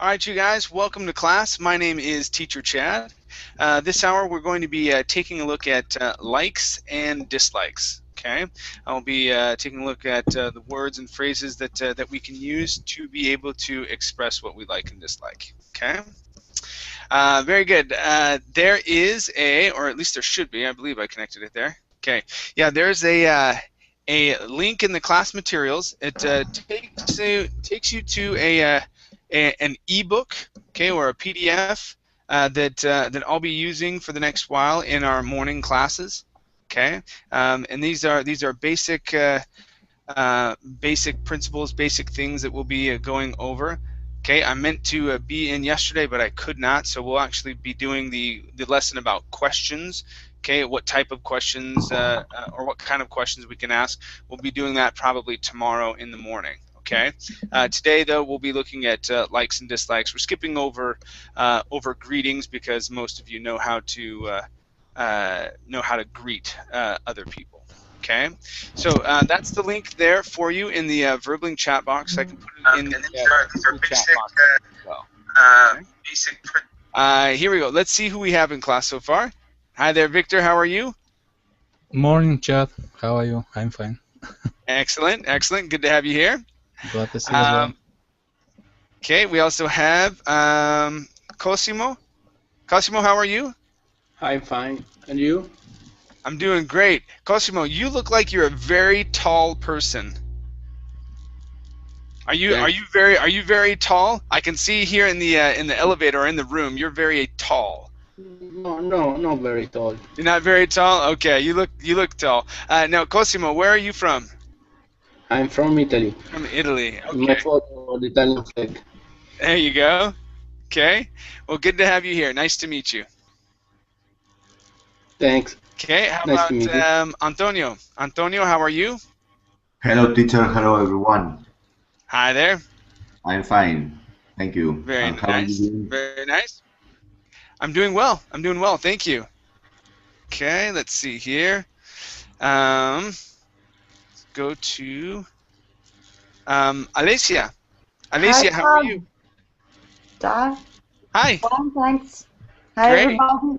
All right, you guys, welcome to class. My name is Teacher Chad. This hour we're going to be taking a look at likes and dislikes. Okay, I'll be taking a look at the words and phrases that we can use to be able to express what we like and dislike. Okay, very good. There is a, or at least there should be. I believe I connected it there. Okay, yeah, there's a link in the class materials. It takes you to an ebook, okay, or a PDF that I'll be using for the next while in our morning classes, okay. And these are basic basic principles, basic things that we'll be going over. Okay, I meant to be in yesterday, but I could not, so we'll actually be doing the lesson about questions. Okay, what type of questions or what kind of questions we can ask. We'll be doing that probably tomorrow in the morning. Okay. Today, though, we'll be looking at likes and dislikes. We're skipping over greetings because most of you know how to greet other people. Okay. So that's the link there for you in the Verbling chat box. I can put it in the Google chat box as well. Okay. Here we go. Let's see who we have in class so far. Hi there, Victor. How are you? Morning, Chad. How are you? I'm fine. Excellent, excellent. Good to have you here. Glad to see you as well. Okay, we also have Cosimo. Cosimo, how are you? I'm fine. And you? I'm doing great. Cosimo, you look like you're a very tall person. Are you very tall? I can see here in the elevator or in the room, you're very tall. No, not very tall. You're not very tall? Okay, you look tall. Now, Cosimo, where are you from? I'm from Italy. From Italy. Okay. My photo, the Italian flag. There you go. Okay. Well, good to have you here. Nice to meet you. Thanks. Okay. How about Antonio? Antonio, how are you? Hello, teacher. Hello, everyone. Hi there. I'm fine. Thank you. Very nice. Very nice. I'm doing well. I'm doing well. Thank you. Okay. Let's see here. Let's go to Alicia. Alicia, how are you? Hi. Fine, thanks. Hi, Great. everybody.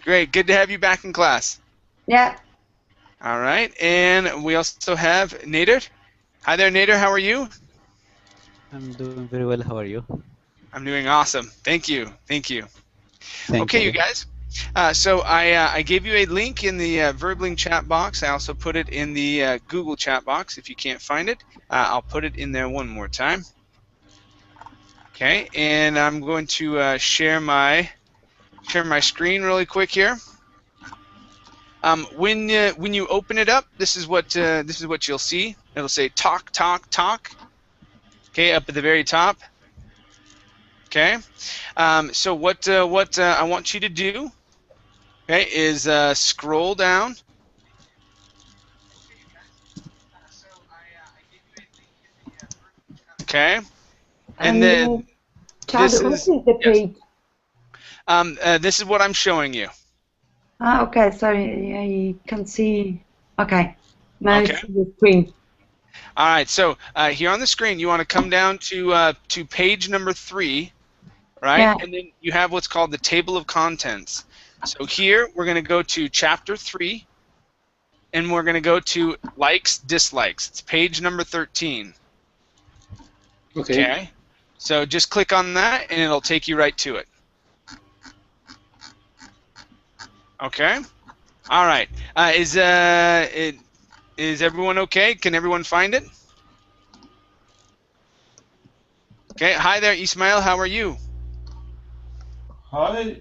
Great. Good to have you back in class. Yeah. All right. And we also have Nader. Hi there, Nader. How are you? I'm doing very well. How are you? I'm doing awesome. Thank you. Thank you. Thank you guys. So I gave you a link in the Verbling chat box. I also put it in the Google chat box. If you can't find it, I'll put it in there one more time. Okay, and I'm going to share my screen really quick here. When you open it up, this is what you'll see. It'll say talk, talk, talk. Okay, up at the very top. Okay, so what I want you to do, okay, is scroll down. Okay, and then Chad, this is the page. This is what I'm showing you. Okay, sorry, I can see. Okay, now I see the screen. All right, so here on the screen, you want to come down to page number 3, right? Yeah. And then you have what's called the table of contents. So here we're going to go to chapter 3, and we're going to go to likes, dislikes. It's page number 13. Okay. So just click on that, and it'll take you right to it. Okay. All right. Is everyone okay? Can everyone find it? Okay. Hi there, Ismail. How are you? Hi.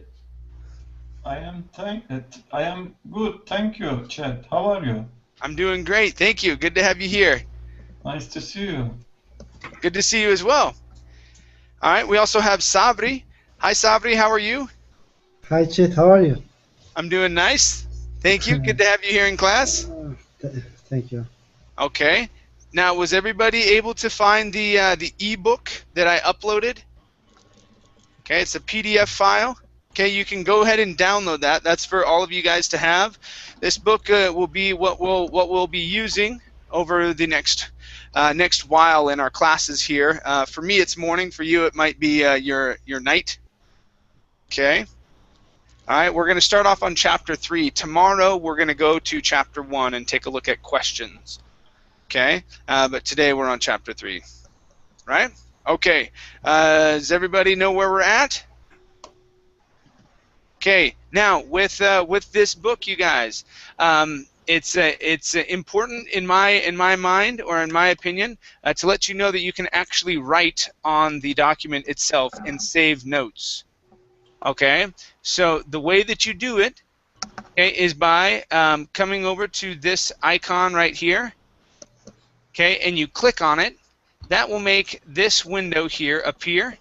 I am good. Thank you, Chad. How are you? I'm doing great. Thank you. Good to have you here. Nice to see you. Good to see you as well. All right. We also have Sabri. Hi, Sabri. How are you? Hi, Chad. How are you? I'm doing nice. Thank you. Good to have you here in class. Thank you. Okay. Now, was everybody able to find the ebook that I uploaded? Okay, it's a PDF file. Okay, you can go ahead and download that. That's for all of you guys to have. This book will be what we'll be using over the next next while in our classes here. For me, it's morning. For you, it might be your night. Okay. All right. We're going to start off on Chapter 3. Tomorrow, we're going to go to Chapter 1 and take a look at questions. Okay. But today, we're on Chapter 3. Right? Okay. Does everybody know where we're at? Okay. Now, with this book, you guys, it's important in my mind, or in my opinion, to let you know that you can actually write on the document itself and save notes. Okay. So the way that you do it, okay, is by coming over to this icon right here. Okay, and you click on it. That will make this window here appear.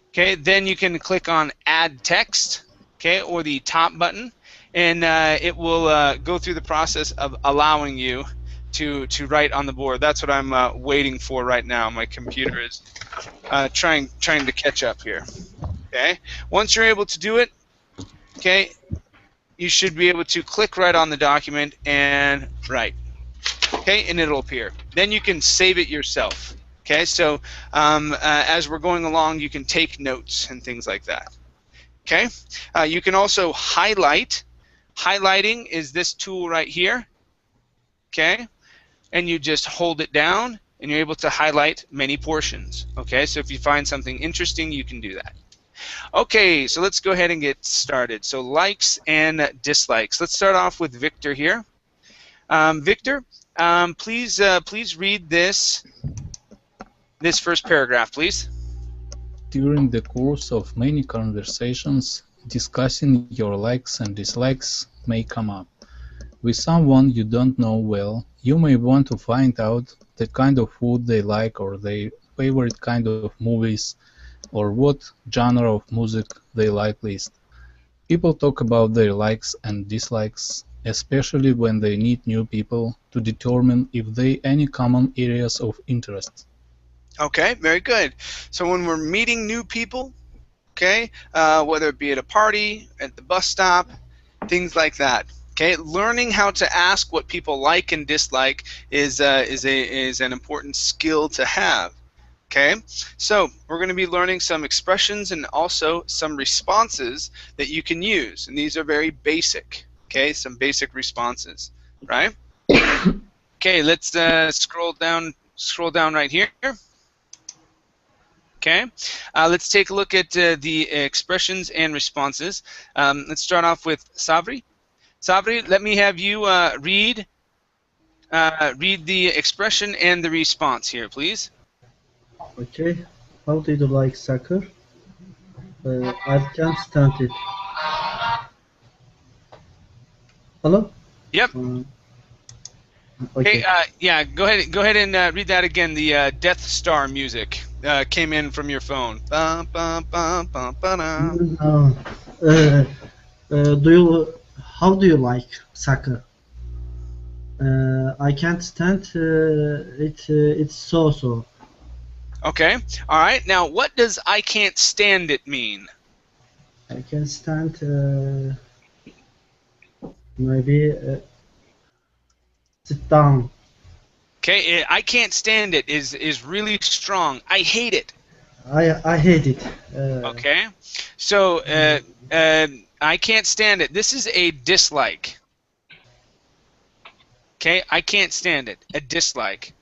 Okay, then you can click on Add Text, okay, or the top button, and it will go through the process of allowing you to write on the board. That's what I'm waiting for right now. My computer is trying to catch up here. Okay, once you're able to do it, okay, you should be able to click right on the document and write. Okay, and it'll appear. Then you can save it yourself. Okay, so as we're going along, you can take notes and things like that. Okay, you can also highlight. Highlighting is this tool right here. Okay, and you just hold it down, and you're able to highlight many portions. Okay, so if you find something interesting, you can do that. Okay, so let's go ahead and get started. So likes and dislikes. Let's start off with Victor here. Victor, please read this first paragraph, please. During the course of many conversations, discussing your likes and dislikes may come up. With someone you don't know well, you may want to find out the kind of food they like, or their favorite kind of movies, or what genre of music they like least. People talk about their likes and dislikes, especially when they meet new people, to determine if they any common areas of interest. Okay, very good. So when we're meeting new people, okay, whether it be at a party, at the bus stop, things like that. Okay, learning how to ask what people like and dislike is an important skill to have. Okay, so we're going to be learning some expressions and also some responses that you can use, and these are very basic. Okay, some basic responses, right? Okay, let's scroll down right here. Okay, let's take a look at the expressions and responses. Let's start off with Savri. Savri, let me have you read the expression and the response here, please. Okay. How do you like soccer? I can't stand it. Hello? Yep. Okay. Hey, yeah, go ahead and read that again. The Death Star music came in from your phone. How do you like soccer? I can't stand it. It's so. Okay. All right. Now, what does "I can't stand it" mean? I can stand maybe sit down. Okay. I can't stand it is really strong. I hate it. I hate it. Okay. So I can't stand it. This is a dislike. Okay. I can't stand it. A dislike.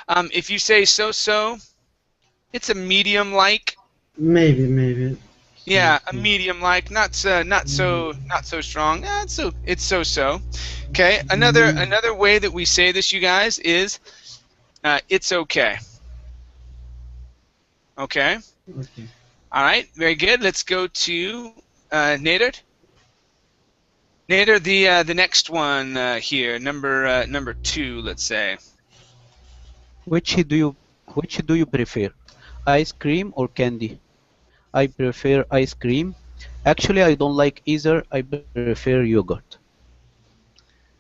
If you say so, it's a medium like. Maybe. Yeah, a medium like, not so strong. It's so. Okay. Another way that we say this, you guys, is it's okay. Okay. Okay. All right. Very good. Let's go to Nader. Nader, the next one here, number 2, let's say. Which do you prefer, ice cream or candy? I prefer ice cream. Actually, I don't like either. I prefer yogurt.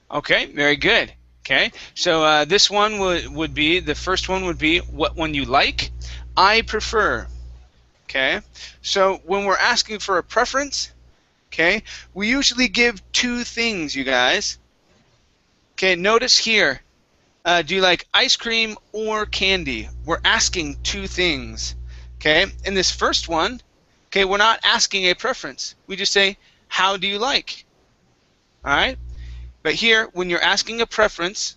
Okay, very good. Okay, so this one would be, the first one would be what one you like. I prefer. Okay, so when we're asking for a preference, okay, we usually give 2 things, you guys. Okay, notice here, do you like ice cream or candy? We're asking two things. Okay, in this first one, okay, we're not asking a preference. We just say, how do you like? All right. But here, when you're asking a preference,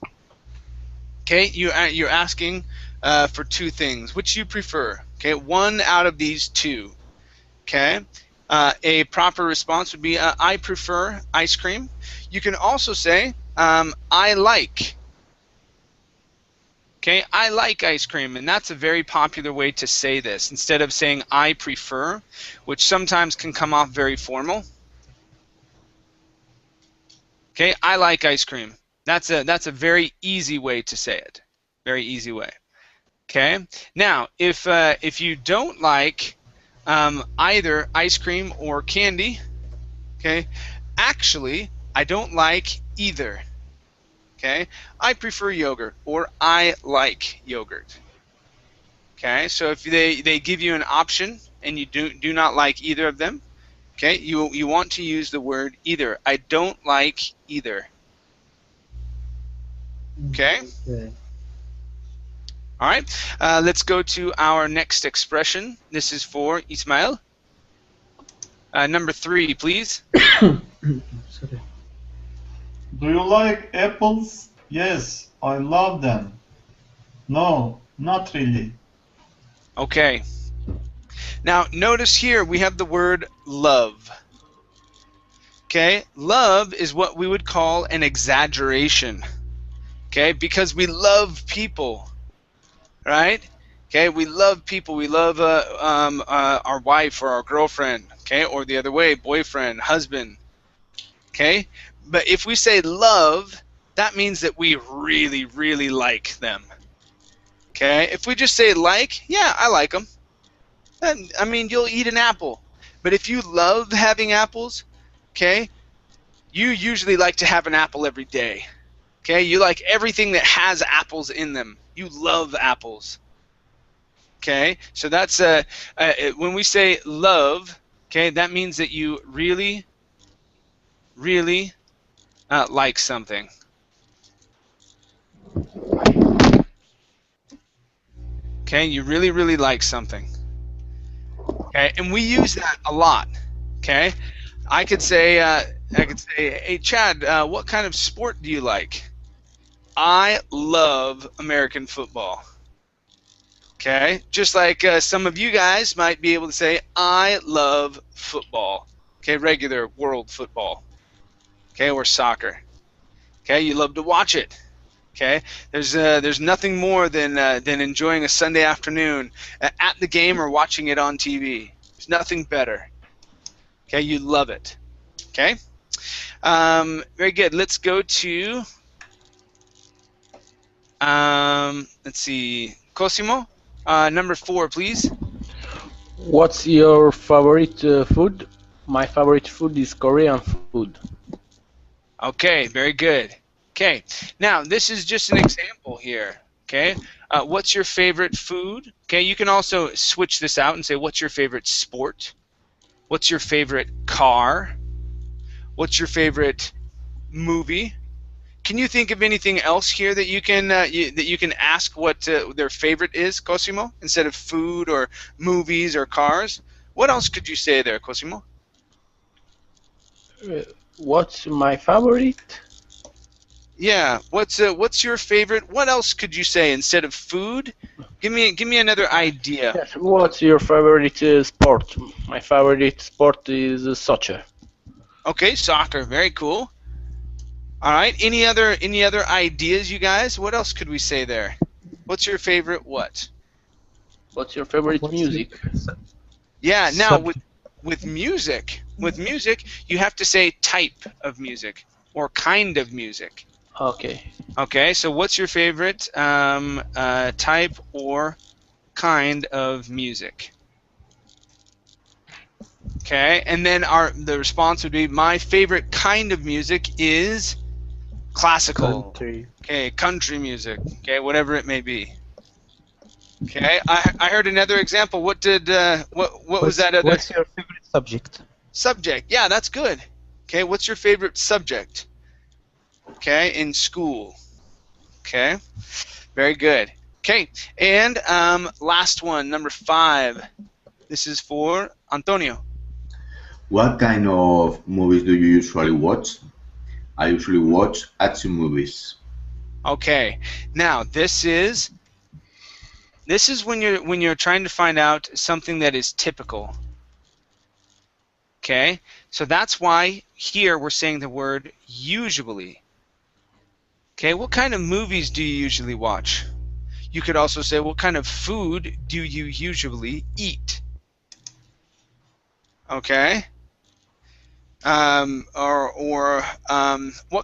okay, you're asking for two things. Which you prefer? Okay, one out of these two. Okay, a proper response would be I prefer ice cream. You can also say I like. Okay, I like ice cream, and that's a very popular way to say this. Instead of saying I prefer, which sometimes can come off very formal. Okay, I like ice cream. That's a very easy way to say it. Very easy way. Okay. Now, if you don't like either ice cream or candy, okay, actually, I don't like either. Okay, I prefer yogurt, or I like yogurt. Okay, so if they give you an option and you do not like either of them, okay, you want to use the word either. I don't like either. Okay. Okay. All right. Let's go to our next expression. This is for Ismail. Number 3, please. Sorry. Do you like apples? Yes, I love them. No, not really. Okay. Now, notice here we have the word love. Okay, love is what we would call an exaggeration. Okay, because we love people, right? Okay, we love people. We love our wife or our girlfriend. Okay, or the other way, boyfriend, husband. Okay, but if we say love, that means that we really, really like them. Okay, if we just say like, yeah, I like them. Then, I mean, you'll eat an apple. But if you love having apples, okay, you usually like to have an apple every day. Okay, you like everything that has apples in them. You love apples. Okay, so that's when we say love, okay, that means that you really, really like something. Okay, you really, really like something. Okay, and we use that a lot. Okay, I could say, hey Chad, what kind of sport do you like? I love American football. Okay, just like some of you guys might be able to say, I love football. Okay, regular world football. Okay, or soccer. Okay, you love to watch it. Okay, there's nothing more than enjoying a Sunday afternoon at the game or watching it on TV. There's nothing better. Okay, you love it. Okay, very good. Let's go to let's see, Cosimo, number 4, please. What's your favorite food? My favorite food is Korean food. Okay, very good. Okay, now this is just an example here. Okay, what's your favorite food? Okay, you can also switch this out and say, what's your favorite sport? What's your favorite car? What's your favorite movie? Can you think of anything else here that you can ask what their favorite is, Cosimo, instead of food or movies or cars? What else could you say there, Cosimo? What's my favorite? Yeah, what's your favorite? What else could you say instead of food? Give me another idea. Yes, what's your favorite sport? My favorite sport is soccer. Okay, soccer, very cool. All right, any other ideas, you guys? What else could we say there? What's your favorite what? What's your favorite music? Yeah, now with music, you have to say type of music or kind of music. Okay. Okay, so what's your favorite type or kind of music? Okay, and then the response would be, my favorite kind of music is classical. Country. Okay, country music. Okay, whatever it may be. Okay, I heard another example. What did what was that other? What's your favorite subject? Subject. Yeah, that's good. Okay, what's your favorite subject? Okay, in school. Okay, very good. Okay, and last one, number 5. This is for Antonio. What kind of movies do you usually watch? I usually watch action movies. Okay, now this is when you're trying to find out something that is typical. Okay, so that's why here we're saying the word usually. Okay, what kind of movies do you usually watch? You could also say, what kind of food do you usually eat? Okay. What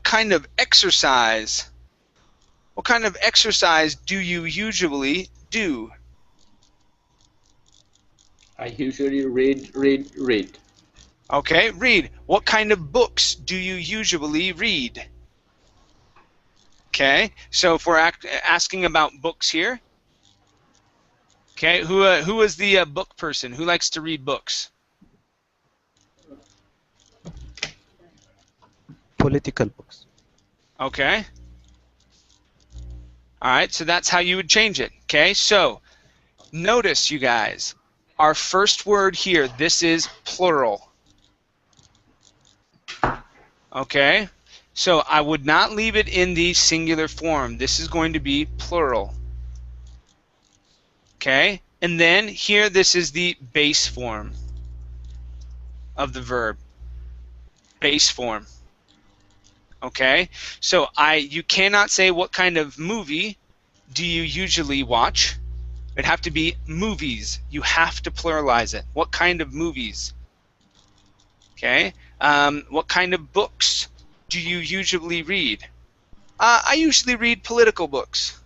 kind of exercise? What kind of exercise do you usually do? I usually read. Okay, read. What kind of books do you usually read? Okay, so if we're asking about books here, okay, who is the book person? Who likes to read books? Political books. Okay. All right, so that's how you would change it. Okay, so notice, you guys, our first word here, this is plural. Okay, so I would not leave it in the singular form. This is going to be plural. Okay, and then here this is the base form of the verb. Base form. Okay, so you cannot say what kind of movie do you usually watch. It'd have to be movies. You have to pluralize it. What kind of movies? Okay, what kind of books do you usually read? I usually read political books.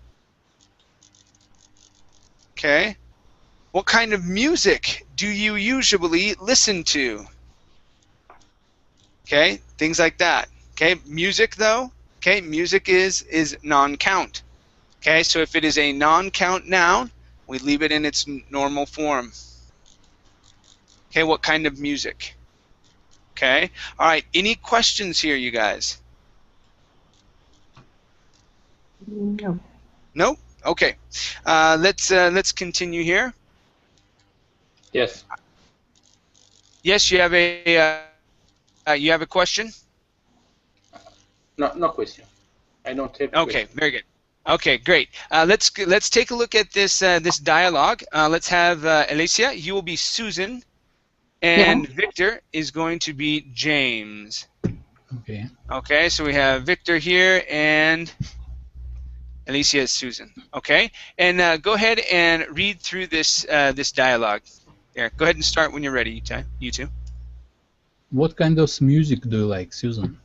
Okay, what kind of music do you usually listen to? Okay, things like that. Okay, music though, okay, music is non-count. Okay, so if it is a non-count noun, we leave it in its normal form. Okay, what kind of music? Okay, all right, any questions here, you guys? No. No? Okay, let's continue here. Yes. Yes, you have a question? No question. I don't have. Okay, question. very good. Okay, great. Let's take a look at this this dialogue. Let's have Alicia. You will be Susan, and Yeah. Victor is going to be James. Okay. Okay, so we have Victor here, and Alicia is Susan. Okay, and go ahead and read through this this dialogue. There, go ahead and start when you're ready. You two. What kind of music do you like, Susan?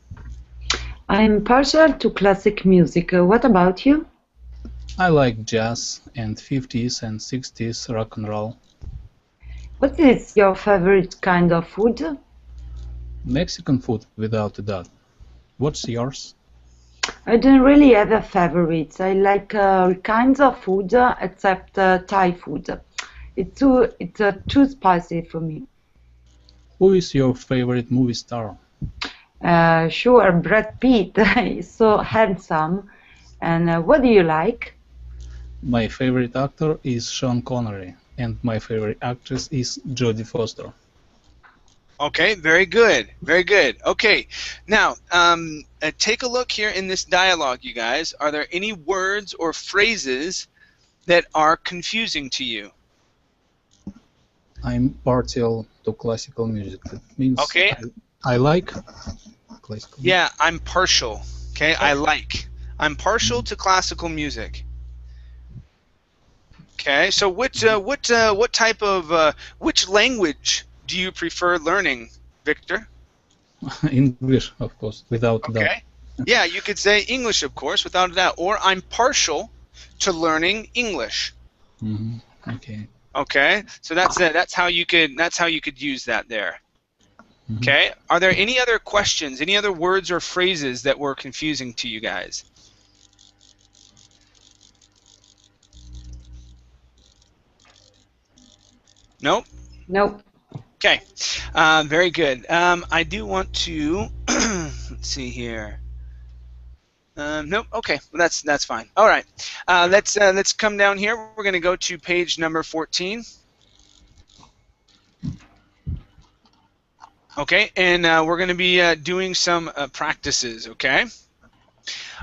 I'm partial to classic music. What about you? I like jazz and 50s and 60s rock and roll. What is your favorite kind of food? Mexican food, without a doubt. What's yours? I don't really have a favorite. I like kinds of food except Thai food. It's too spicy for me. Who is your favorite movie star? Sure, Brad Pitt is so handsome. And what do you like? My favorite actor is Sean Connery, and my favorite actress is Jodie Foster. Okay, very good, very good. Okay, now take a look here in this dialogue, you guys. Are there any words or phrases that are confusing to you? I'm partial to classical music. That means Okay. I like classical music. Yeah, I'm partial. Okay, I like. I'm partial to classical music. Okay, so what type of which language do you prefer learning, Victor? English, of course, without doubt. Okay. Yeah, you could say English, of course, without a doubt. Or I'm partial to learning English. Mm-hmm. Okay. Okay, so that's how you could use that there. Mm-hmm. Okay. Are there any other questions? Any other words or phrases that were confusing to you guys? Nope. Nope. Okay, very good. I do want to let's see here. Nope. Okay, well, that's fine. All right. Let's come down here. We're going to go to page number 14. Okay, and we're going to be doing some practices. Okay.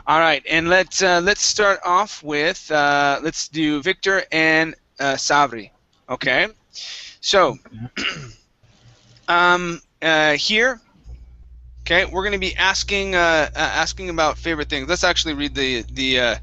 All right, and let's start off with let's do Victor and Sabri. Okay. So here. Okay, we're going to be asking about favorite things. Let's actually read the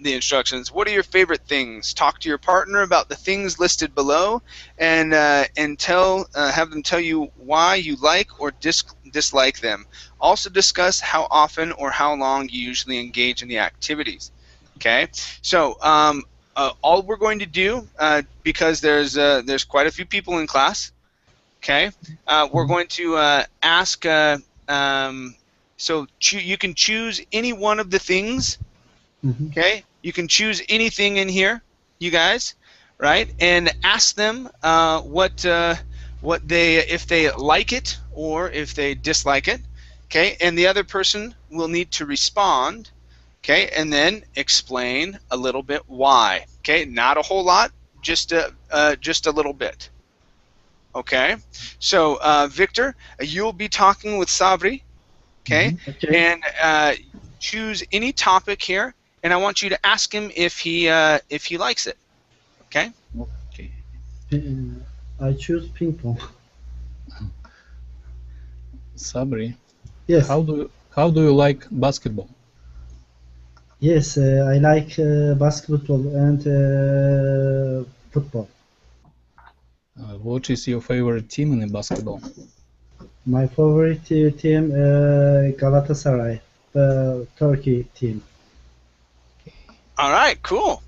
instructions. What are your favorite things? Talk to your partner about the things listed below, and have them tell you why you like or dislike them. Also discuss how often or how long you usually engage in the activities. Okay, so all we're going to do because there's quite a few people in class. Okay, we're going to ask. So you can choose any one of the things. Okay, you can choose anything in here, you guys, right? And ask them what they if they like it or if they dislike it. Okay, and the other person will need to respond. Okay, and then explain a little bit why. Okay, not a whole lot, just a little bit. Okay, so Victor, you'll be talking with Sabri, okay? And choose any topic here, and I want you to ask him if he likes it, okay? Okay. I choose ping pong. Sabri. Yes. How do you like basketball? Yes, I like basketball and football. What is your favorite team in basketball? My favorite team, Galatasaray, the Turkey team. All right, cool,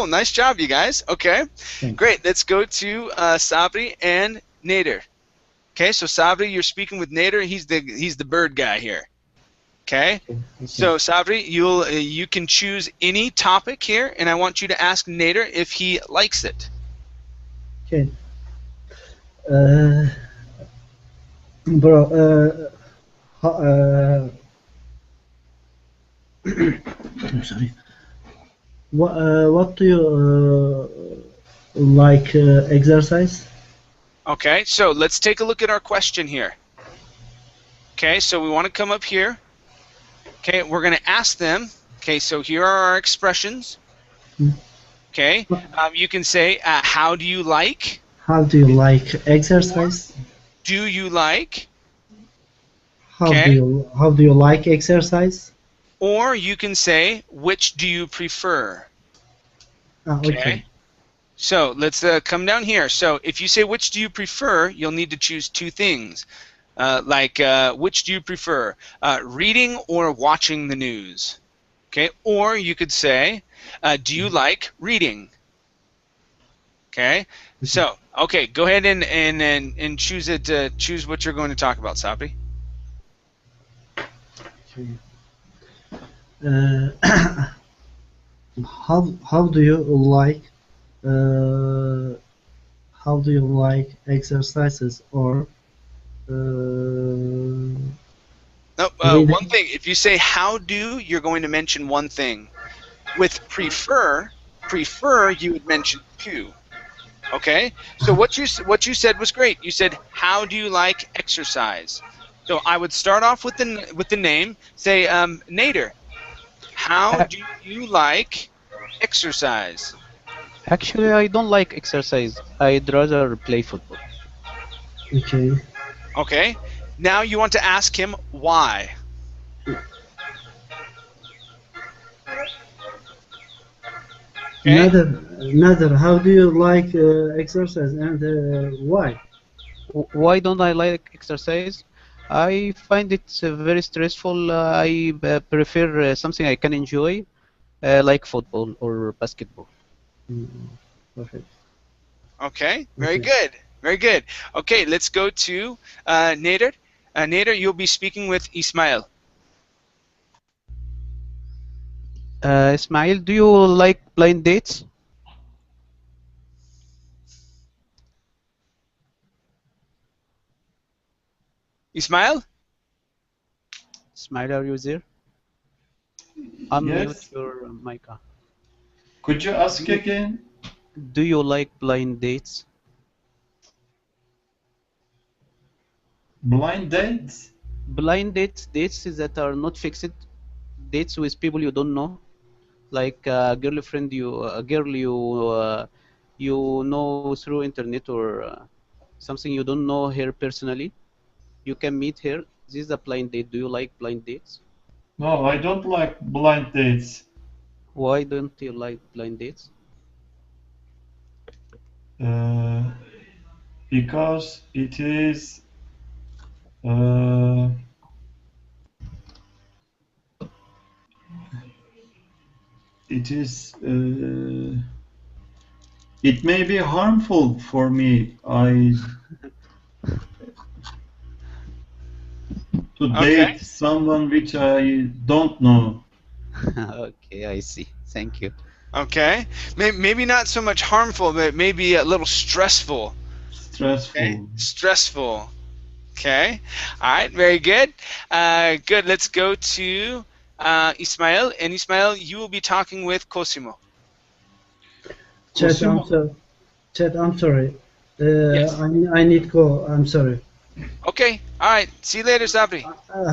nice job, you guys. Okay, great. Let's go to Sabri and Nader. Okay, so Sabri, you're speaking with Nader. He's the bird guy here. Okay, so Sabri, you can choose any topic here, and I want you to ask Nader if he likes it. Okay. Sorry. What do you like exercise? Okay, so let's take a look at our question here. Okay, so we want to come up here. Okay, we're going to ask them. Okay, so here are our expressions. Okay, you can say, how do you like? How do you like exercise? Do you like? How do you like exercise? Or you can say, which do you prefer? Okay. So let's come down here. So if you say which do you prefer, you'll need to choose two things. Which do you prefer, reading or watching the news? Okay, or you could say, do you like reading? Okay, so okay, go ahead and choose it. Choose what you're going to talk about, Sabri. Okay. How do you like exercises or one thing. If you say how do, you're going to mention one thing. With prefer you would mention two. Okay, so what you said was great. You said, how do you like exercise? So I would start off with the name. Say, Nader, how do you like exercise? Actually, I don't like exercise. I'd rather play football. Okay. Okay. Now you want to ask him why. Okay. Nader, how do you like exercise and why? Why don't I like exercise? I find it very stressful. I prefer something I can enjoy, like football or basketball. Perfect. Okay, very good. Very good. Okay, let's go to Nader. Nader, you'll be speaking with Ismail. Ismail, do you like blind dates? Ismail? Ismail, are you there? Unmute Yes. your mic. Could you ask again? Do you like blind dates? Blind dates? Blind dates, dates that are not fixed, dates with people you don't know, like a girlfriend a girl you know through internet, or something you don't know her personally. You can meet her. This is a blind date. Do you like blind dates? No, I don't like blind dates. Why don't you like blind dates? Because it is it may be harmful for me. To date someone which I don't know. Okay, I see. Thank you. Okay. Maybe not so much harmful, but maybe a little stressful. Stressful. Okay. Stressful. Okay. All right. Very good. Good. Let's go to Ismail. And Ismail, you will be talking with Cosimo. Chat, I'm sorry. Yes. I need to go. I'm sorry. Okay. All right. See you later, Sabri.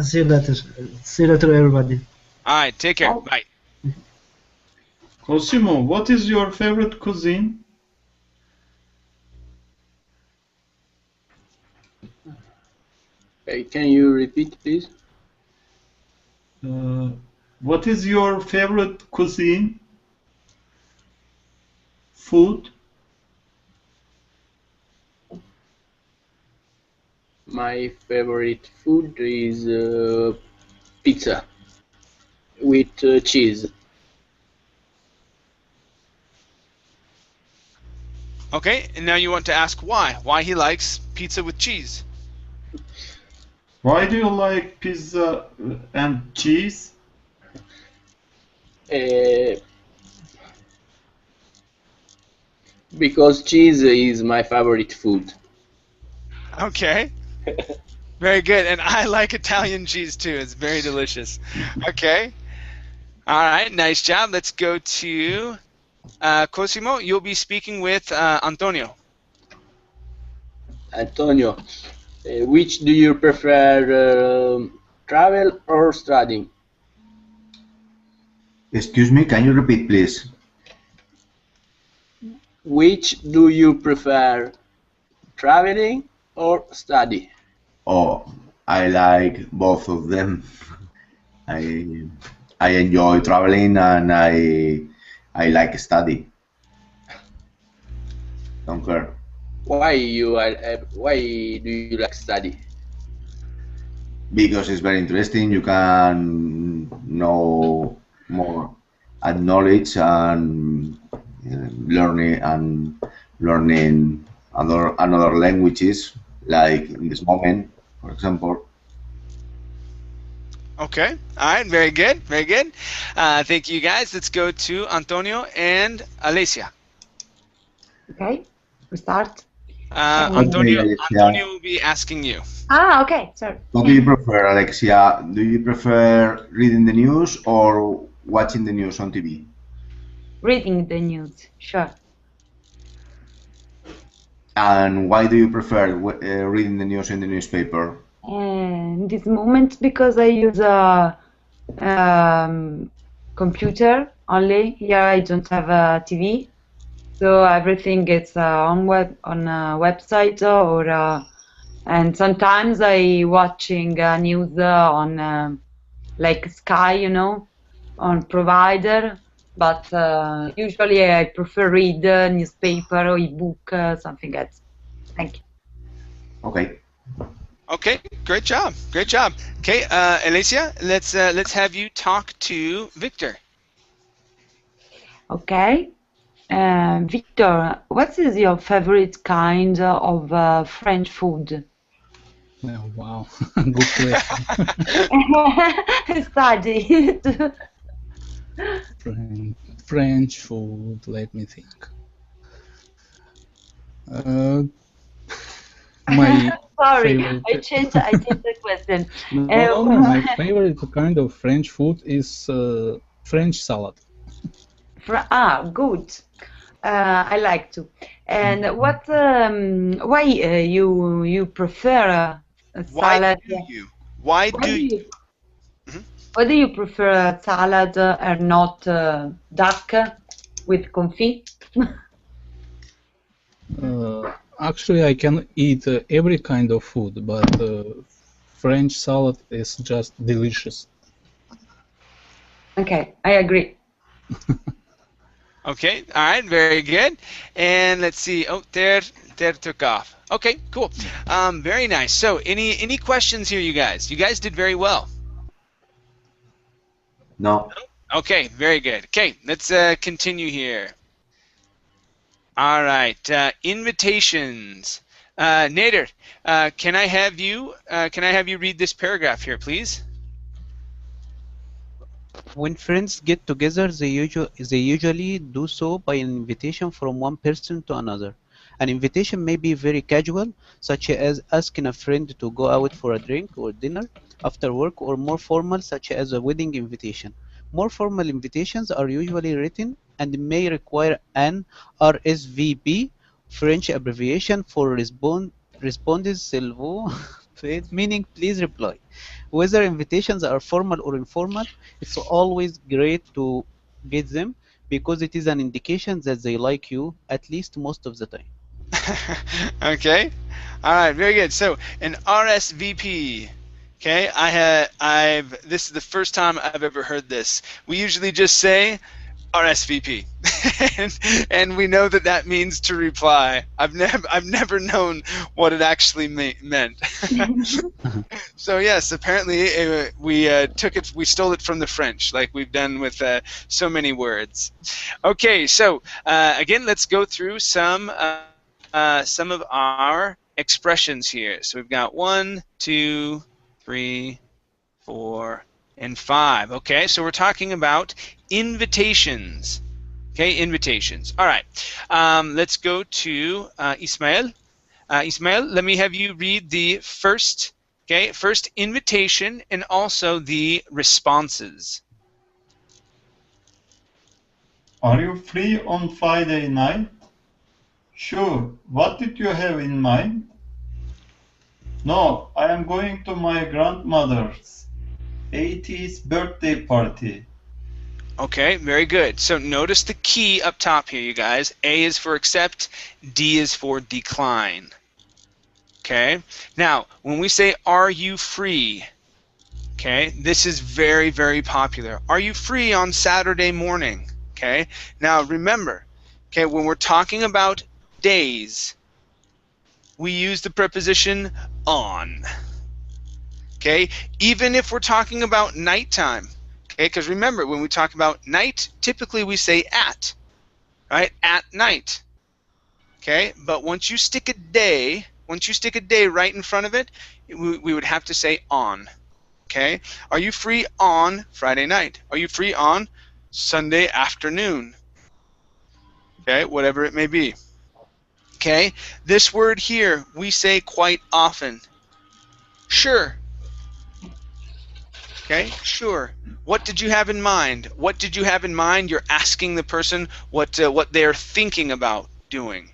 See you later. See you later, everybody. All right. Take care. Bye. Cosimo, what is your favorite cuisine? Can you repeat, please? What is your favorite cuisine? Food? My favorite food is pizza with cheese. Okay. And now you want to ask why. Why he likes pizza with cheese. Why do you like pizza and cheese? Because cheese is my favorite food. Okay. Very good. And I like Italian cheese too. It's very delicious. Okay. All right. Nice job. Let's go to Cosimo. You'll be speaking with Antonio. Antonio, which do you prefer, travel or studying? Excuse me, can you repeat, please? Which do you prefer, traveling or study? Oh, I like both of them. I enjoy traveling and I like study. Don't care. Why do you like study? Because it's very interesting. You can know more and knowledge and learning other languages, like in this moment, for example. Okay. All right. Very good. Very good. Thank you, guys. Let's go to Antonio and Alicia. Okay, we start. Antonio Alexia. will be asking you. Okay, sorry. What do you prefer, Alexia? Do you prefer reading the news or watching the news on TV? Reading the news, sure. And why do you prefer reading the news in the newspaper? In this moment, because I use a computer only. Here I don't have a TV, so everything is on a website or and sometimes I watching news on like Sky, you know, on provider. But usually I prefer read newspaper or ebook, something else. Thank you. Okay. Okay. Great job. Great job. Okay, Alicia, let's have you talk to Victor. Okay. Victor, what is your favorite kind of French food? Oh, wow, good question. Study. French food, let me think. My Sorry, favorite. I changed the question. No, my favorite kind of French food is French salad. Good. I like to. And what? Why you prefer a Why salad? do you? Why Why do do you? you? Why do you prefer a salad and not duck with confit? Actually, I can eat every kind of food, but French salad is just delicious. Okay, I agree. Okay, all right, very good. And let's see. Oh, there took off. Okay, cool. Very nice. So, any questions here, you guys? You guys did very well. No. Okay, very good. Okay, let's continue here. All right, invitations. Nader, can I have you read this paragraph here, please? When friends get together, they usually do so by an invitation from one person to another. An invitation may be very casual, such as asking a friend to go out for a drink or dinner after work, or more formal, such as a wedding invitation. More formal invitations are usually written and may require an RSVP, French abbreviation for Répondez s'il vous plaît, meaning please reply. Whether invitations are formal or informal, it's always great to get them because it is an indication that they like you, at least most of the time. Okay, all right, very good. So an RSVP. Okay, this is the first time I've ever heard this. We usually just say RSVP, and we know that means to reply. I've never known what it actually meant. So yes, apparently we stole it from the French, like we've done with so many words. Okay, so again, let's go through some of our expressions here. So we've got 1, 2, 3, 4, and 5. Okay, so we're talking about invitations. Okay, invitations. All right, let's go to Ismael. Ismael, let me have you read the first invitation and also the responses. Are you free on Friday night? Sure. What did you have in mind? No, I am going to my grandmother's 80th birthday party. Okay, very good. So notice the key up top here, you guys. A is for accept, D is for decline. Okay, now when we say are you free, okay, this is very, very popular. Are you free on Saturday morning? Okay, now remember, okay, when we're talking about days, we use the preposition on. Okay, even if we're talking about nighttime, okay, because remember, when we talk about night, typically we say at, right? At night. Okay, but once you stick a day right in front of it, we would have to say on. Okay, are you free on Friday night? Are you free on Sunday afternoon? Okay, whatever it may be. Okay, this word here we say quite often. Sure. Okay, sure. What did you have in mind? What did you have in mind? You're asking the person what they're thinking about doing.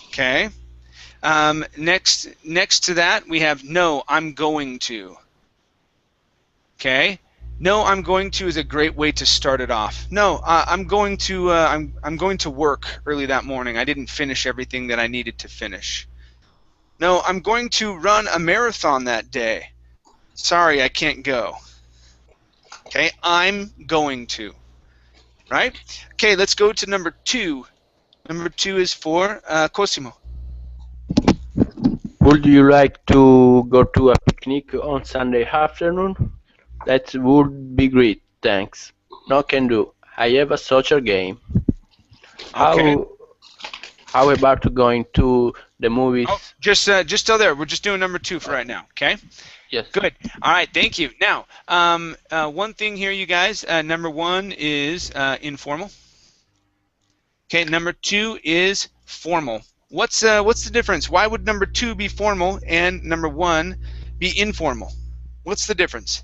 Okay. Next to that we have no, I'm going to. Okay. No, I'm going to is a great way to start it off. No, I'm going to work early that morning. I didn't finish everything that I needed to finish. No, I'm going to run a marathon that day. Sorry, I can't go. Okay, I'm going to. Right? Okay, let's go to number 2. Number 2 is for Cosimo. Would you like to go to a picnic on Sunday afternoon? That would be great, thanks. No can do. I have a soccer game. Okay. How about going to the movies? Oh, just still there. We're just doing number 2 for right now. Okay. Yes. Good. All right. Thank you. Now, one thing here, you guys. Number 1 is informal. Okay. Number 2 is formal. what's the difference? Why would number 2 be formal and number 1 be informal? What's the difference?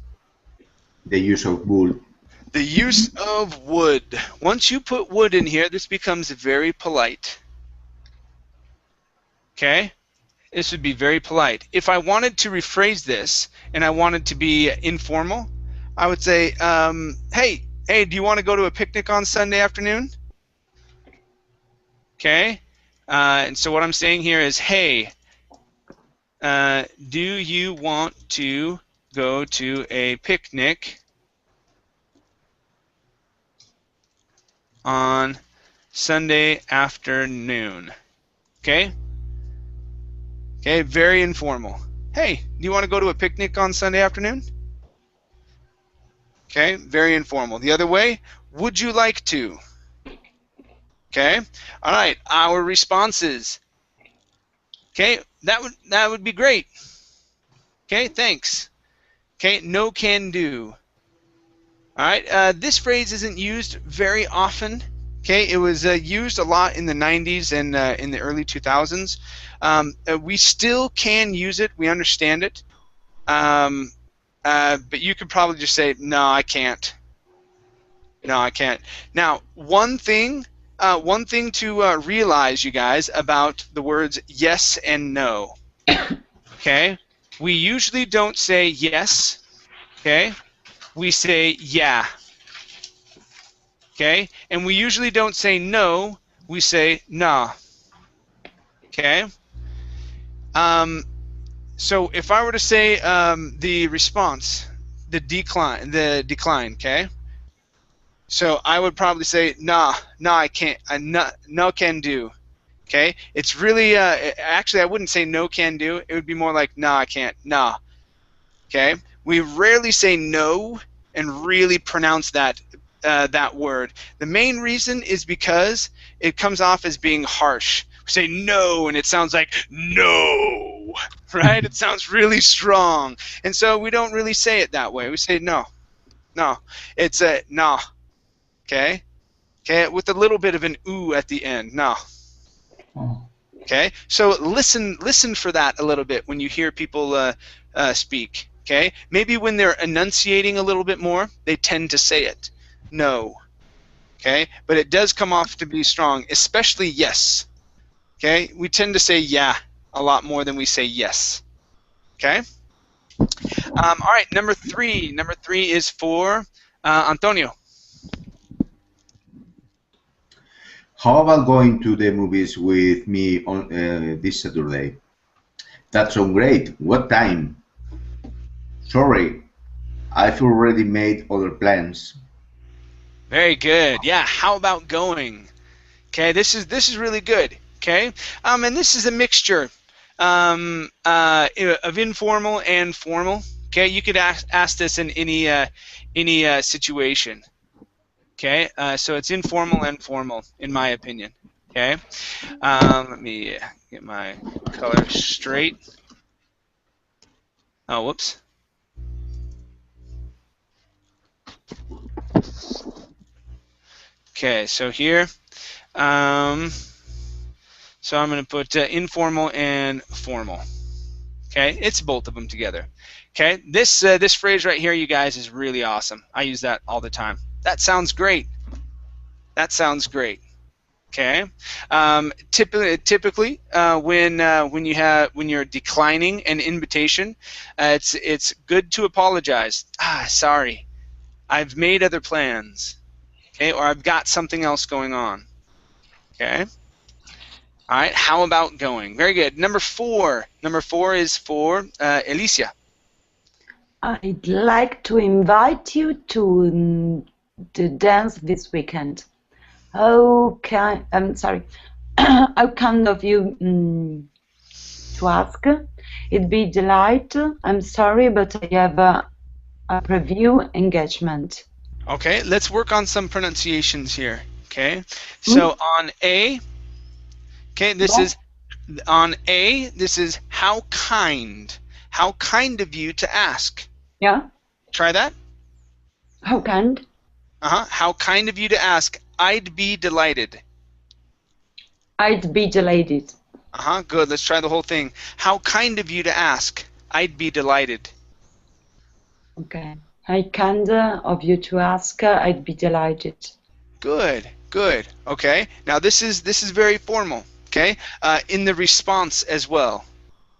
The use of wood. The use of would. Once you put would in here, this becomes very polite. Okay? This would be very polite. If I wanted to rephrase this and I wanted to be informal, I would say, hey, do you want to go to a picnic on Sunday afternoon? Okay? And so what I'm saying here is, hey, do you want to go to a picnic on Sunday afternoon? Okay? Okay, very informal. Hey, do you want to go to a picnic on Sunday afternoon? Okay, very informal. The other way, would you like to? Okay, all right, our responses. Okay, that would be great. Okay, thanks. Okay, no can do. All right, this phrase isn't used very often. Okay, it was used a lot in the 90s and in the early 2000s. We still can use it. We understand it. But you could probably just say, no, I can't. No, I can't. Now, one thing to realize, you guys, about the words yes and no. Okay, we usually don't say yes. Okay, we say yeah. Okay, and we usually don't say no. We say nah. Okay. So if I were to say the response, the decline, okay? So I would probably say, nah, I can't, no can do, okay? It's really, actually I wouldn't say no can do, it would be more like, nah, I can't, nah, okay? We rarely say no and really pronounce that word. The main reason is because it comes off as being harsh. We say no and it sounds like no, right? It sounds really strong, and so we don't really say it that way. We say no. It's a nah. Okay, with a little bit of an ooh at the end. No. Okay, so listen for that a little bit when you hear people speak. Okay, maybe when they're enunciating a little bit more, they tend to say it. No. Okay, but it does come off to be strong, especially yes. Okay, we tend to say yeah a lot more than we say yes. Okay. All right, number 3. Number 3 is for Antonio. How about going to the movies with me on this Saturday? That sounds great. What time? Sorry, I've already made other plans. Very good. Yeah. How about going? Okay. This is really good. Okay. And this is a mixture of informal and formal. Okay. You could ask this in any situation. Okay. So it's informal and formal, in my opinion. Okay. Let me get my color straight. Oh, whoops. Okay, so here, so I'm going to put informal and formal. Okay, it's both of them together. Okay, this phrase right here, you guys, is really awesome. I use that all the time. That sounds great. That sounds great. Okay, typically when you're declining an invitation, it's good to apologize. Sorry, I've made other plans. Okay, or I've got something else going on. Okay. All right. How about going? Very good. Number 4. Number 4 is for Alicia. I'd like to invite you to dance this weekend. How kind of you to ask? It'd be delight. I'm sorry, but I have a preview engagement. Okay, let's work on some pronunciations here. Okay, so on A, okay, this is on A. This is how kind. How kind of you to ask. Yeah. Try that. How kind? How kind of you to ask. I'd be delighted. I'd be delighted. Good. Let's try the whole thing. How kind of you to ask. I'd be delighted. Okay. How kind of you to ask. I'd be delighted. Good. Good. Okay. Now this is very formal. Okay. In the response as well.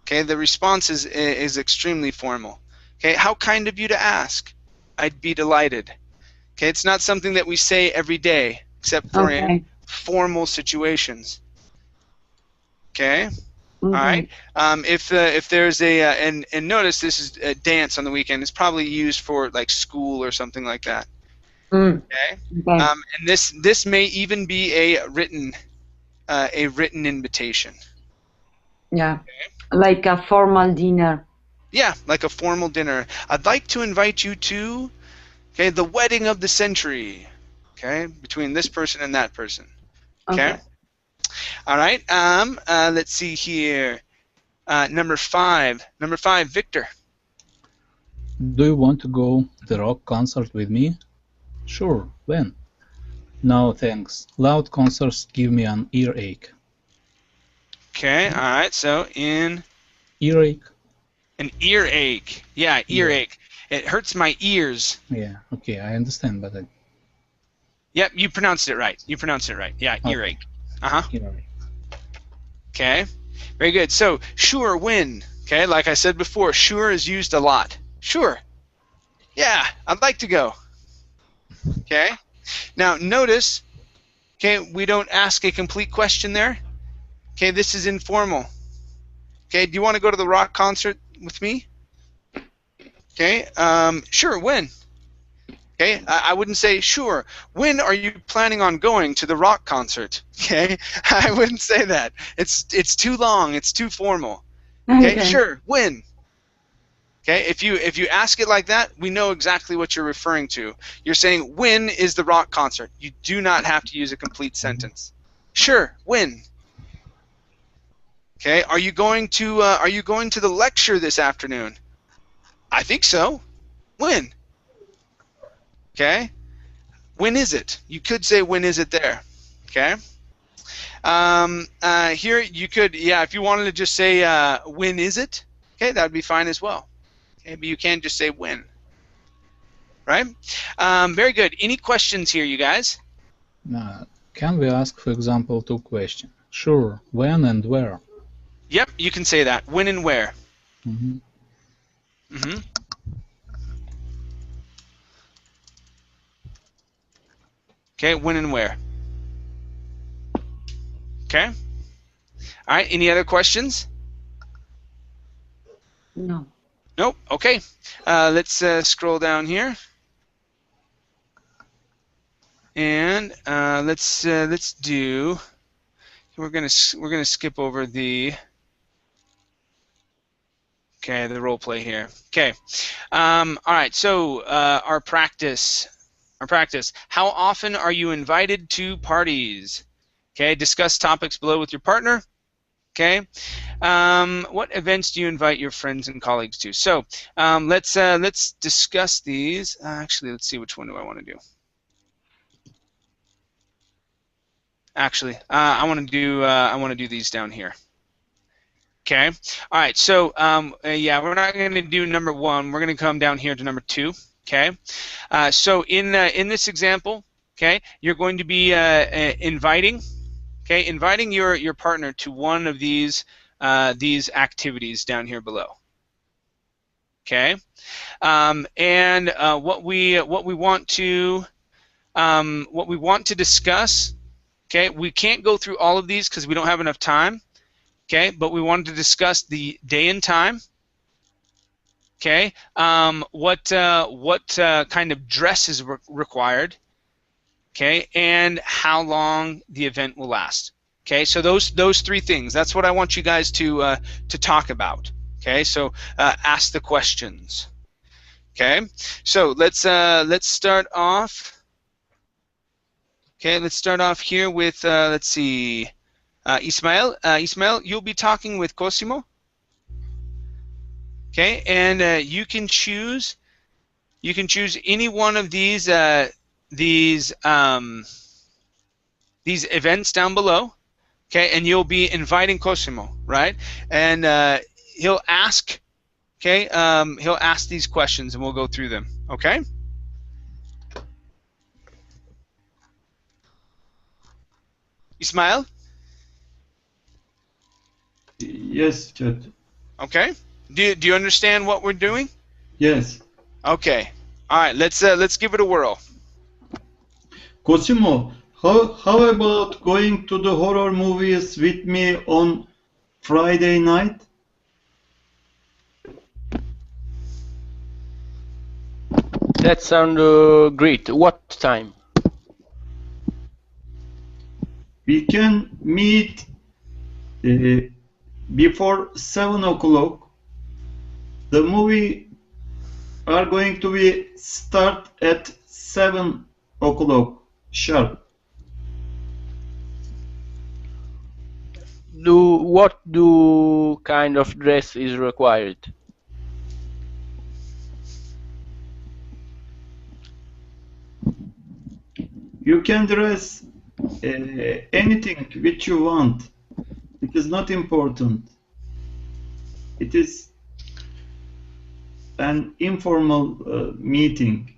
Okay. The response is extremely formal. Okay. How kind of you to ask. I'd be delighted. Okay. It's not something that we say every day, except for in formal situations. Okay. All right. If there's and notice this is a dance on the weekend. It's probably used for like school or something like that. Okay. And this may even be a written invitation. Yeah. Okay. Like a formal dinner. Yeah, like a formal dinner. I'd like to invite you to, okay, the wedding of the century. Okay, between this person and that person. Okay. All right. Let's see here. Number 5. Number 5, Victor. Do you want to go to the rock concert with me? Sure. When? No, thanks. Loud concerts give me an earache. Okay. All right. So in earache. An earache. Yeah, earache. Yeah. It hurts my ears. Yeah. Okay, I understand, but. Yep, you pronounced it right. You pronounced it right. Yeah, earache. Earache. Okay. Very good. So, sure, when. Okay, like I said before, sure is used a lot. Sure. Yeah, I'd like to go. Okay. Now, notice, okay, we don't ask a complete question there. Okay, this is informal. Okay, do you want to go to the rock concert with me? Okay, sure, when? Okay, I wouldn't say, sure, when are you planning on going to the rock concert? Okay, I wouldn't say that. It's too long, it's too formal. Okay, sure, when? Okay, if you ask it like that, we know exactly what you're referring to. You're saying, when is the rock concert? You do not have to use a complete sentence. Sure, when? Okay, are you going to the lecture this afternoon? I think so. When? Okay. When is it? You could say when is it there. Okay. Here you could, yeah, if you wanted to just say when is it? Okay, that would be fine as well. Okay, but you can't just say when. Right? Very good. Any questions here, you guys? Can we ask, for example, 2 questions? Sure. When and where? Yep, you can say that. When and where. Mm-hmm. Mm-hmm. Okay, when and where. Okay. All right, any other questions? No. Nope. Okay. Let's scroll down here. And let's do. We're gonna skip over the. Okay, the role play here. Okay. All right. So our practice. How often are you invited to parties? Okay. Discuss topics below with your partner. Okay. What events do you invite your friends and colleagues to? So let's discuss these. Actually, let's see, which one do I want to do? Actually, I want to do these down here. Okay. All right. So yeah, we're not going to do number 1. We're going to come down here to number 2. Okay. So in this example, okay, you're going to be inviting your partner to one of these activities down here below. Okay. And what we want to discuss. Okay. We can't go through all of these because we don't have enough time. Okay. But we wanted to discuss the day and time. Okay. What kind of dress is required? Okay, and how long the event will last. Okay, so those 3 things. That's what I want you guys to talk about. Okay, so ask the questions. Okay, so let's start off. Okay, let's start off here with let's see, Ismael. Ismael, you'll be talking with Cosimo. Okay, and you can choose any one of these events down below. okay, and you'll be inviting Cosimo, right? And he'll ask, okay, he'll ask these questions, and we'll go through them, okay? Ismail? Yes, Chad. Okay. Do you understand what we're doing? Yes. Okay. All right. Let's give it a whirl. Cosimo, how about going to the horror movies with me on Friday night? That sounds great. What time? We can meet before 7 o'clock. The movie are going to be start at 7 o'clock sharp. What kind of dress is required? You can dress anything which you want. It is not important. It is an informal meeting.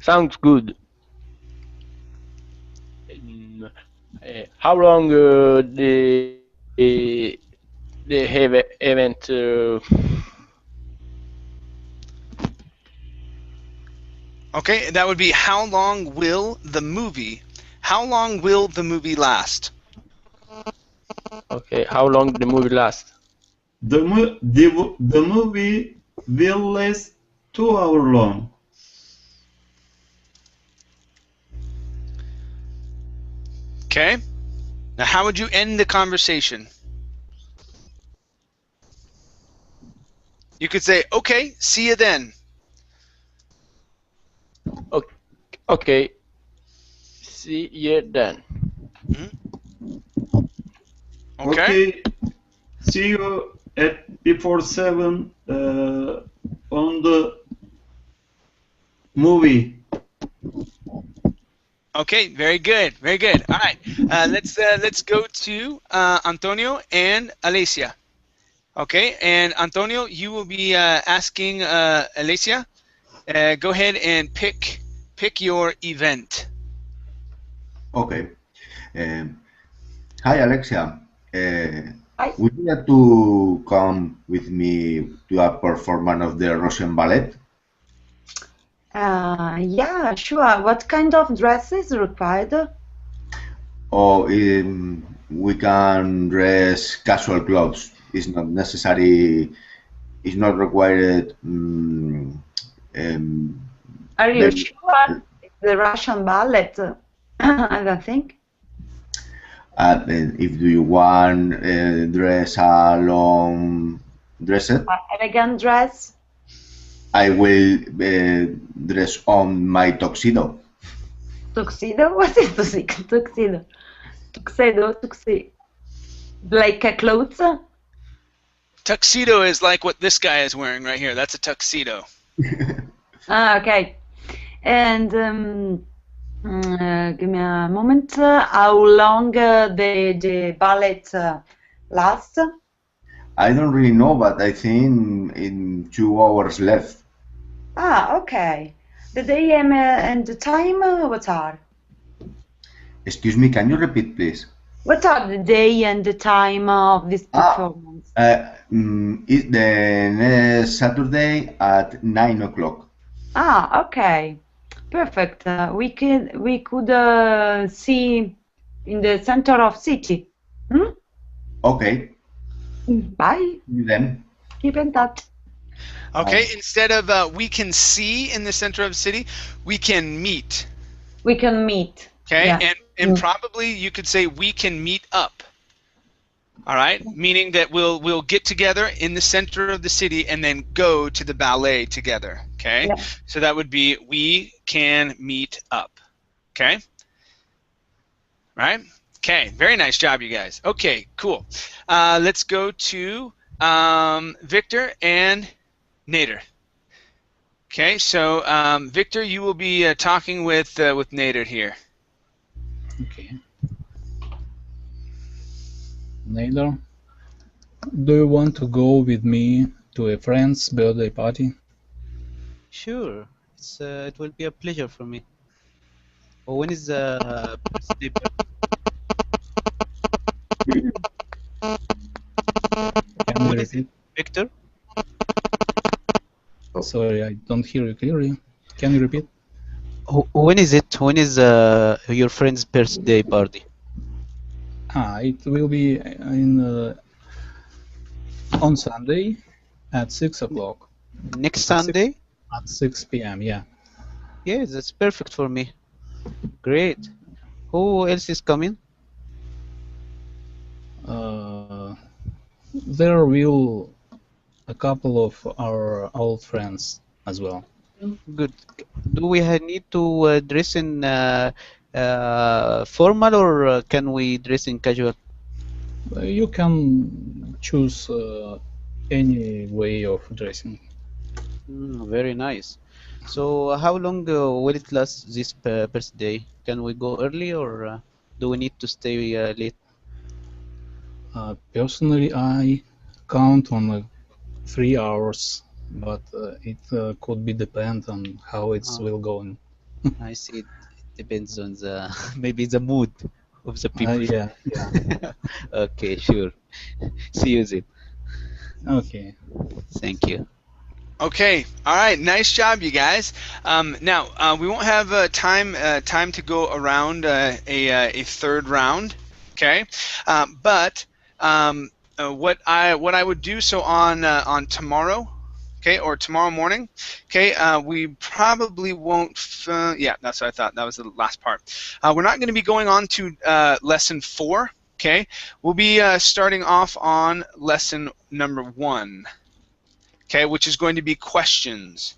Sounds good. How long the event? Okay, that would be how long will the movie last? Okay, how long the movie lasts? The movie will last 2 hours long. Okay. Now, how would you end the conversation? You could say, "Okay, see you then." Okay. See you then. Okay. See you at before 7 on the movie. Okay, very good, very good. All right, let's go to Antonio and Alicia. Okay, and Antonio, you will be asking Alicia. Go ahead and pick your event. Okay. Hi, Alexia. Hi. Would you like to come with me to a performance of the Russian ballet? Yeah, sure. What kind of dress is required? Or we can dress casual clothes. It's not necessary. It's not required. Are you sure? It's the Russian ballet. I don't think. If you want dress a long dress, Elegant dress. I will dress on my tuxedo. Tuxedo? What is tuxedo? Tuxedo. Like a clothes? Tuxedo is like what this guy is wearing right here. That's a tuxedo. Okay. And give me a moment. How long the ballet lasts? I don't really know, but I think in 2 hours left. Ah, okay. The day and the time, what are? Excuse me, can you repeat, please? What are the day and the time of this performance? It's the next Saturday at 9 o'clock. Ah, okay. Perfect. We could see in the center of city. Okay. Bye. See you then. Keep in touch. Okay, instead of we can see in the center of the city, we can meet. We can meet. Okay, Yeah. and probably you could say we can meet up. All right, meaning that we'll get together in the center of the city and then go to the ballet together. Okay, Yeah. so that would be we can meet up. Okay, right? Okay, very nice job, you guys. Okay, cool. Let's go to Victor and Nader. Okay, so Victor, you will be talking with Nader here. Okay. Naylor, do you want to go with me to a friend's birthday party? Sure, it will be a pleasure for me. When is the birthday party? Can you What is it, repeat? Victor? Sorry, I don't hear you clearly. Can you repeat? When is it? When is your friend's birthday party? It will be on Sunday at 6 o'clock. Next Sunday? At 6 p.m. Yeah. Yeah, that's perfect for me. Great. Who else is coming? There will a couple of our old friends as well. Good. Do we need to dress in formal, or can we dress in casual? You can choose any way of dressing. Very nice. So how long will it last, this birthday? Can we go early, or do we need to stay late? Personally, I count on 3 hours, but it could be depend on how it will go on. I see. It depends on the maybe the mood of the people. Yeah. Okay, sure. See you then. Okay. Thank you. Okay, all right, nice job, you guys. Now we won't have time to go around a third round, okay? But what I would do, so on tomorrow, okay, or tomorrow morning, okay, we probably won't. Yeah, that's what I thought. That was the last part. We're not going to be going on to lesson 4. Okay, we'll be starting off on lesson number 1. Okay, which is going to be questions.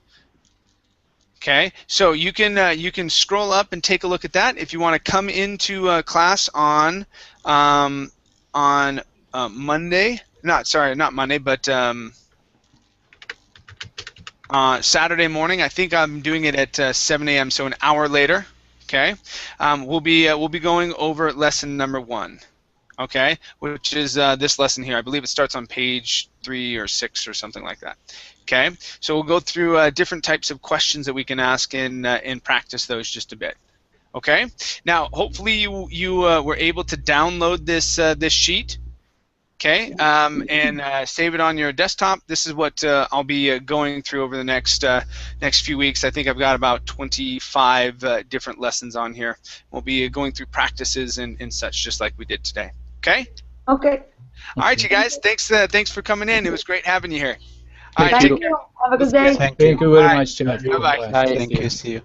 Okay, so you can scroll up and take a look at that if you want to come into class on Monday. Not Monday, but Saturday morning. I think I'm doing it at 7 a.m. So an hour later. Okay, we'll be going over lesson number 1. Okay, which is this lesson here. I believe it starts on page 3 or 6 or something like that. Okay, so we'll go through different types of questions that we can ask and practice those just a bit. Okay, now hopefully you were able to download this this sheet. Okay, and save it on your desktop. This is what I'll be going through over the next few weeks. I think I've got about 25 different lessons on here. We'll be going through practices and such, just like we did today. Okay. Okay. All right, you guys. Thanks for coming in. It was great having you here. All right, Thank take care. you. Have a good day. Thank you very much, Chad. Bye-bye. Thank you. See you.